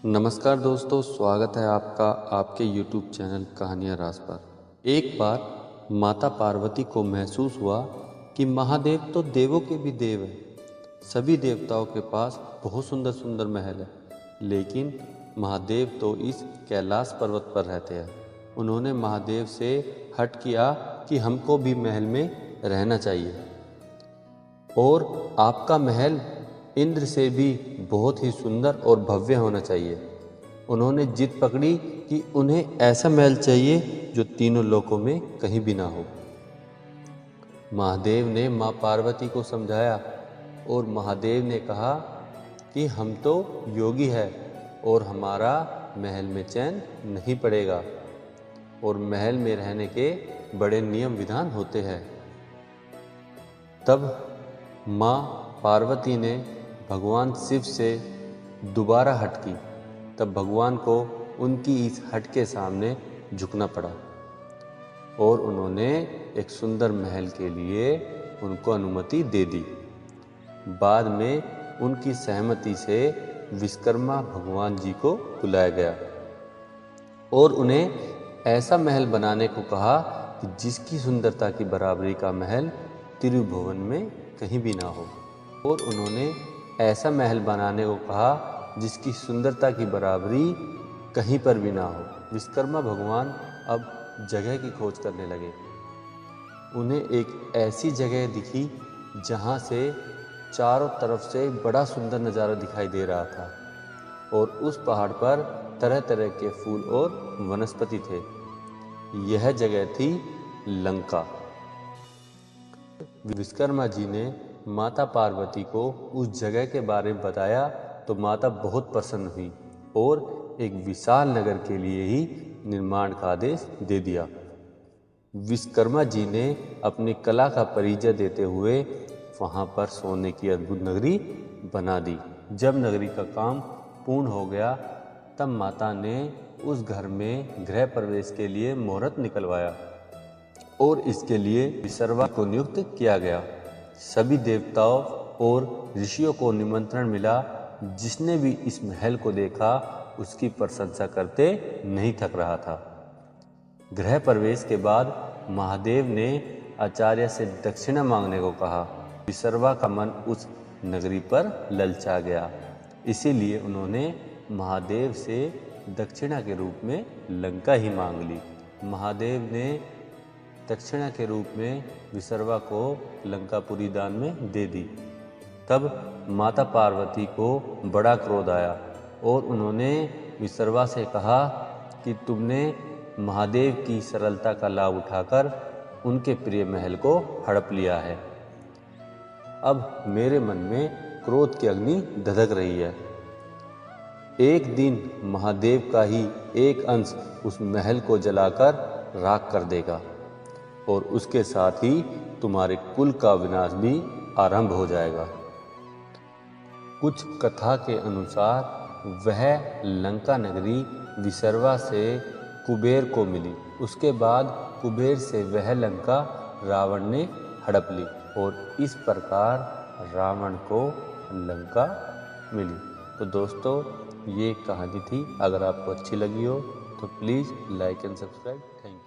नमस्कार दोस्तों, स्वागत है आपका आपके YouTube चैनल कहानियाँ रास पर। एक बार माता पार्वती को महसूस हुआ कि महादेव तो देवों के भी देव हैं। सभी देवताओं के पास बहुत सुंदर सुंदर महल है, लेकिन महादेव तो इस कैलाश पर्वत पर रहते हैं। उन्होंने महादेव से हट किया कि हमको भी महल में रहना चाहिए और आपका महल इंद्र से भी बहुत ही सुंदर और भव्य होना चाहिए। उन्होंने जिद पकड़ी कि उन्हें ऐसा महल चाहिए जो तीनों लोकों में कहीं भी ना हो। महादेव ने माँ पार्वती को समझाया और महादेव ने कहा कि हम तो योगी हैं और हमारा महल में चैन नहीं पड़ेगा और महल में रहने के बड़े नियम विधान होते हैं। तब माँ पार्वती ने भगवान शिव से दोबारा हट की। तब भगवान को उनकी इस हट के सामने झुकना पड़ा और उन्होंने एक सुंदर महल के लिए उनको अनुमति दे दी। बाद में उनकी सहमति से विश्वकर्मा भगवान जी को बुलाया गया और उन्हें ऐसा महल बनाने को कहा कि जिसकी सुंदरता की बराबरी का महल त्रिभुवन में कहीं भी ना हो। और उन्होंने ऐसा महल बनाने को कहा जिसकी सुंदरता की बराबरी कहीं पर भी ना हो। विश्वकर्मा भगवान अब जगह की खोज करने लगे। उन्हें एक ऐसी जगह दिखी जहाँ से चारों तरफ से बड़ा सुंदर नज़ारा दिखाई दे रहा था और उस पहाड़ पर तरह तरह के फूल और वनस्पति थे। यह जगह थी लंका। विश्वकर्मा जी ने माता पार्वती को उस जगह के बारे में बताया तो माता बहुत प्रसन्न हुई और एक विशाल नगर के लिए ही निर्माण का आदेश दे दिया। विश्वकर्मा जी ने अपनी कला का परिचय देते हुए वहाँ पर सोने की अद्भुत नगरी बना दी। जब नगरी का काम पूर्ण हो गया तब माता ने उस घर में गृह प्रवेश के लिए मुहूर्त निकलवाया और इसके लिए विश्वकर्मा को नियुक्त किया गया। सभी देवताओं और ऋषियों को निमंत्रण मिला। जिसने भी इस महल को देखा उसकी प्रशंसा करते नहीं थक रहा था। गृह प्रवेश के बाद महादेव ने आचार्य से दक्षिणा मांगने को कहा। विश्वकर्मा का मन उस नगरी पर ललचा गया, इसीलिए उन्होंने महादेव से दक्षिणा के रूप में लंका ही मांग ली। महादेव ने दक्षिणा के रूप में विश्वकर्मा को लंकापुरी दान में दे दी। तब माता पार्वती को बड़ा क्रोध आया और उन्होंने विश्वकर्मा से कहा कि तुमने महादेव की सरलता का लाभ उठाकर उनके प्रिय महल को हड़प लिया है। अब मेरे मन में क्रोध की अग्नि धधक रही है। एक दिन महादेव का ही एक अंश उस महल को जलाकर राख कर देगा और उसके साथ ही तुम्हारे कुल का विनाश भी आरंभ हो जाएगा। कुछ कथा के अनुसार वह लंका नगरी विश्वकर्मा से कुबेर को मिली। उसके बाद कुबेर से वह लंका रावण ने हड़प ली और इस प्रकार रावण को लंका मिली। तो दोस्तों, ये कहानी थी। अगर आपको अच्छी लगी हो तो please like and subscribe. Thank you.